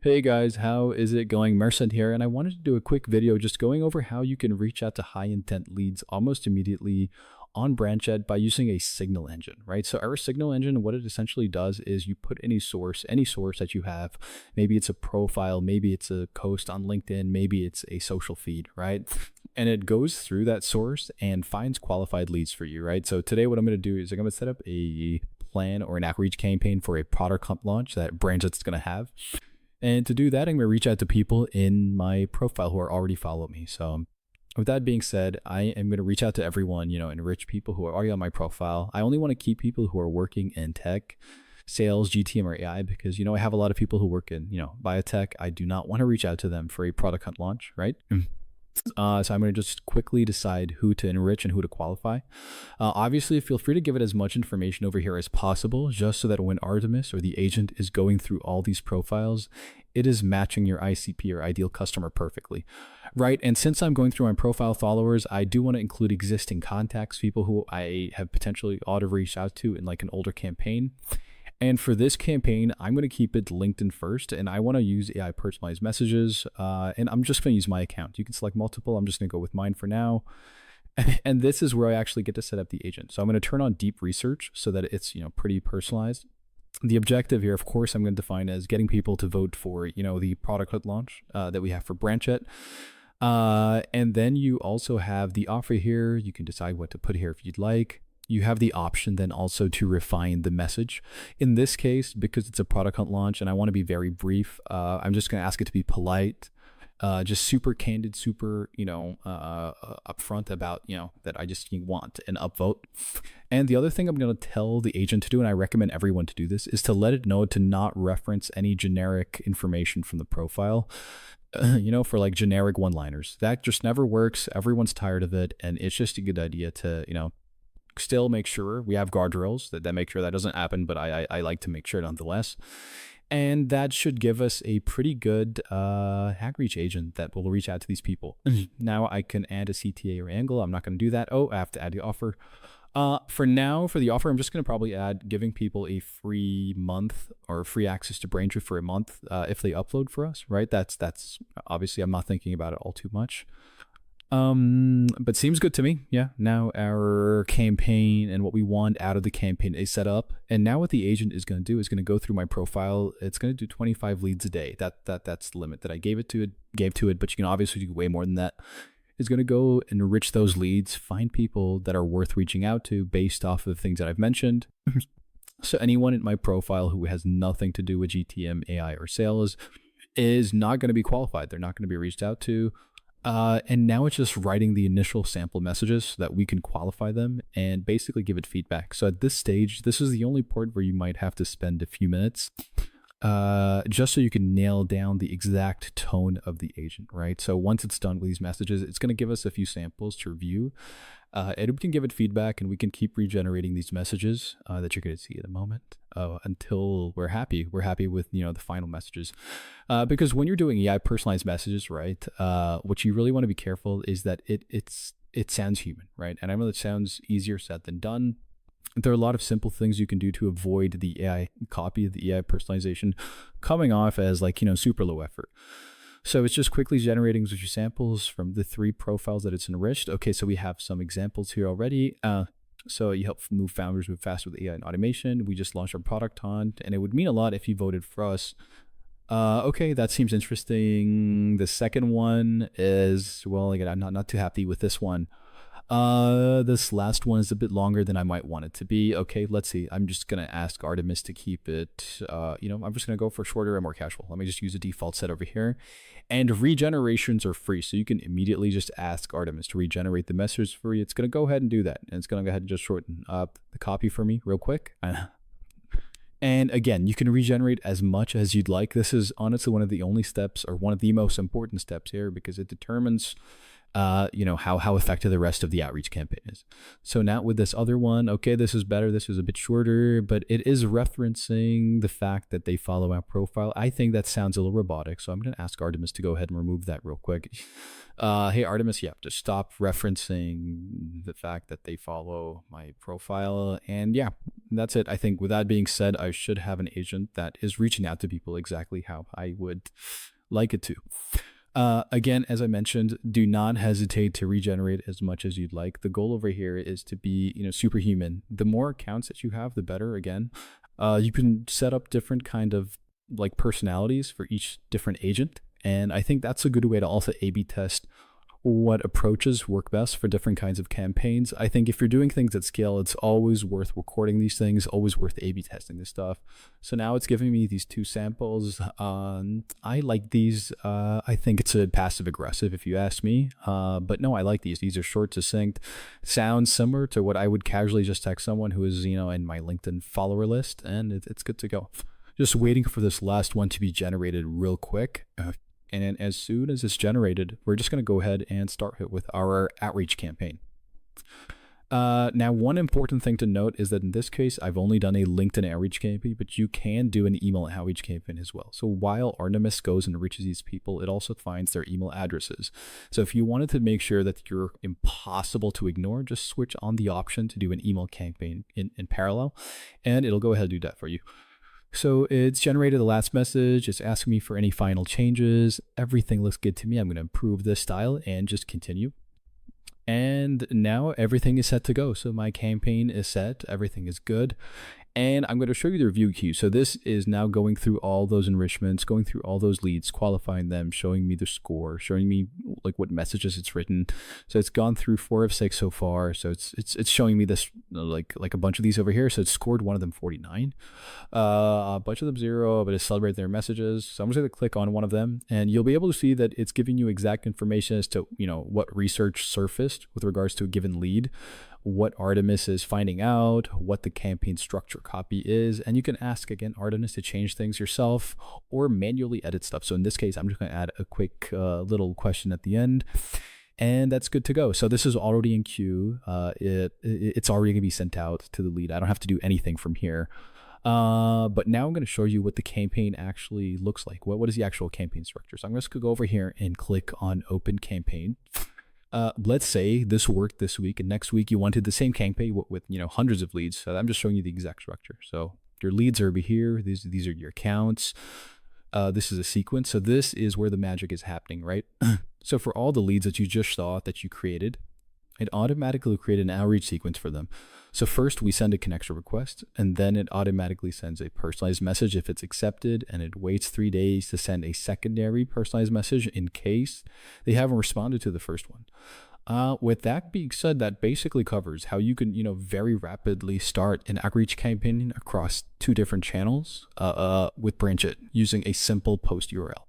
Hey guys, how is it going? Mercent here, and I wanted to do a quick video just going over how you can reach out to high intent leads almost immediately on BranchEd by using a signal engine, right? So our signal engine, what it essentially does is you put any source that you have, maybe it's a profile, maybe it's a post on LinkedIn, maybe it's a social feed, right? And it goes through that source and finds qualified leads for you, right? So today what I'm going to do is I'm going to set up a plan or an outreach campaign for a product launch that BranchEd's going to have. And to do that, I'm going to reach out to people in my profile who are already following me. So with that being said, I am going to reach out to everyone, enrich people who are already on my profile. I only want to keep people who are working in tech, sales, GTM, or AI because, I have a lot of people who work in, biotech. I do not want to reach out to them for a product hunt launch, right? So I'm going to just quickly decide who to enrich and who to qualify. Obviously, feel free to give it as much information over here as possible, just so that when Artemis or the agent is going through all these profiles, it is matching your ICP or ideal customer perfectly, right? And since I'm going through my profile followers, I do want to include existing contacts, people who I have potentially ought to reach out to in like an older campaign. And for this campaign, I'm going to keep it LinkedIn first, and I want to use AI personalized messages, and I'm just going to use my account. You can select multiple. I'm just going to go with mine for now. And this is where I actually get to set up the agent. So I'm going to turn on deep research so that it's, pretty personalized. The objective here, of course, I'm going to define as getting people to vote for, the product launch that we have for BranchEd. And then you also have the offer here. You can decide what to put here if you'd like. You have the option then also to refine the message. In this case, because it's a product hunt launch and I want to be very brief, I'm just going to ask it to be polite, just super candid, super, upfront about, that I just want an upvote. And the other thing I'm going to tell the agent to do, and I recommend everyone to do this, is to let it know to not reference any generic information from the profile. For like generic one-liners. That just never works. Everyone's tired of it. And it's just a good idea to, still make sure we have guardrails that make sure that doesn't happen, but I like to make sure nonetheless. And that should give us a pretty good hack reach agent that will reach out to these people. Now I can add a CTA or angle. I'm not going to do that. Oh, I have to add the offer. For now, for the offer, I'm just going to probably add giving people a free month or free access to BrainTree for a month if they upload for us, right? That's obviously I'm not thinking about it all too much. But seems good to me. Yeah. Now our campaign and what we want out of the campaign is set up. And now what the agent is going to do is going to go through my profile. It's going to do 25 leads a day. That's the limit that I gave to it, but you can obviously do way more than that. Is going to go enrich those leads, find people that are worth reaching out to based off of the things that I've mentioned. So anyone in my profile who has nothing to do with GTM, AI, or sales is not going to be qualified. They're not going to be reached out to. And now it's just writing the initial sample messages so that we can qualify them and basically give it feedback. So at this stage, this is the only part where you might have to spend a few minutes just so you can nail down the exact tone of the agent, right? So once it's done with these messages, it's going to give us a few samples to review. And we can give it feedback and we can keep regenerating these messages that you're going to see in a moment until we're happy. We're happy with, the final messages. Because when you're doing AI personalized messages, right, what you really want to be careful is that it sounds human, right? And I know it sounds easier said than done. There are a lot of simple things you can do to avoid the AI copy, the AI personalization coming off as like, super low effort. So it's just quickly generating your samples from the 3 profiles that it's enriched. Okay, so we have some examples here already. So you help move founders move faster with AI and automation. We just launched our product hunt, and it would mean a lot if you voted for us. Okay, that seems interesting. The second one is, well, again, I'm not too happy with this one. This last one is a bit longer than I might want it to be. Okay, let's see. I'm just going to ask Artemis to keep it, I'm just going to go for shorter and more casual. Let me just use a default set over here. And regenerations are free. So you can immediately just ask Artemis to regenerate the message for you. It's going to go ahead and do that. And it's going to go ahead and just shorten up the copy for me real quick. And again, you can regenerate as much as you'd like. This is honestly one of the only steps or one of the most important steps here because it determines how effective the rest of the outreach campaign is. So now with this other one, okay, this is better. This is a bit shorter, but it is referencing the fact that they follow our profile. I think that sounds a little robotic, so I'm going to ask Artemis to go ahead and remove that real quick. Hey, Artemis, yeah, just stop referencing the fact that they follow my profile. And yeah, that's it. I think with that being said, I should have an agent that is reaching out to people exactly how I would like it to. Again, as I mentioned, do not hesitate to regenerate as much as you'd like. The goal over here is to be, superhuman. The more accounts that you have, the better. Again, you can set up different kind of like personalities for each different agent. And I think that's a good way to also A/B test what approaches work best for different kinds of campaigns. I think if you're doing things at scale, it's always worth recording these things, always worth A/B testing this stuff. So now it's giving me these 2 samples. I like these. I think it's a passive aggressive if you ask me. But no, I like these. These are short, succinct, sounds similar to what I would casually just text someone who is, in my LinkedIn follower list, and it's good to go. Just waiting for this last one to be generated real quick. And then as soon as it's generated, we're just going to go ahead and start it with our outreach campaign. Now, one important thing to note is that in this case, I've only done a LinkedIn outreach campaign, but you can do an email outreach campaign as well. So while Artemis goes and reaches these people, it also finds their email addresses. So if you wanted to make sure that you're impossible to ignore, just switch on the option to do an email campaign in parallel, and it'll go ahead and do that for you. So it's generated the last message. It's asking me for any final changes. Everything looks good to me. I'm going to improve this style and just continue. And now everything is set to go. So my campaign is set. Everything is good. And I'm going to show you the review queue. So this is now going through all those enrichments, going through all those leads, qualifying them, showing me the score, showing me like what messages it's written. So it's gone through 4 of 6 so far. So it's showing me this like a bunch of these over here. So it's scored one of them 49, a bunch of them 0, but it's celebrated their messages. So I'm just going to click on one of them, and you'll be able to see that it's giving you exact information as to what research surfaced with regards to a given lead, what Artemis is finding out, what the campaign structure copy is, and you can ask again Artemis to change things yourself or manually edit stuff. So in this case, I'm just going to add a quick little question at the end, and that's good to go. So this is already in queue. It's already going to be sent out to the lead. I don't have to do anything from here. But now I'm going to show you what the campaign actually looks like. What is the actual campaign structure? So I'm just going to go over here and click on Open Campaign. Let's say this worked this week, and next week you wanted the same campaign with hundreds of leads. So I'm just showing you the exact structure. So your leads are over here. These are your accounts. This is a sequence. So this is where the magic is happening, right? So for all the leads that you just saw that you created, it automatically created an outreach sequence for them. So first we send a connection request, and then it automatically sends a personalized message if it's accepted, and it waits 3 days to send a secondary personalized message in case they haven't responded to the first one. With that being said, that basically covers how you can, very rapidly start an outreach campaign across 2 different channels with Branch It using a simple post URL.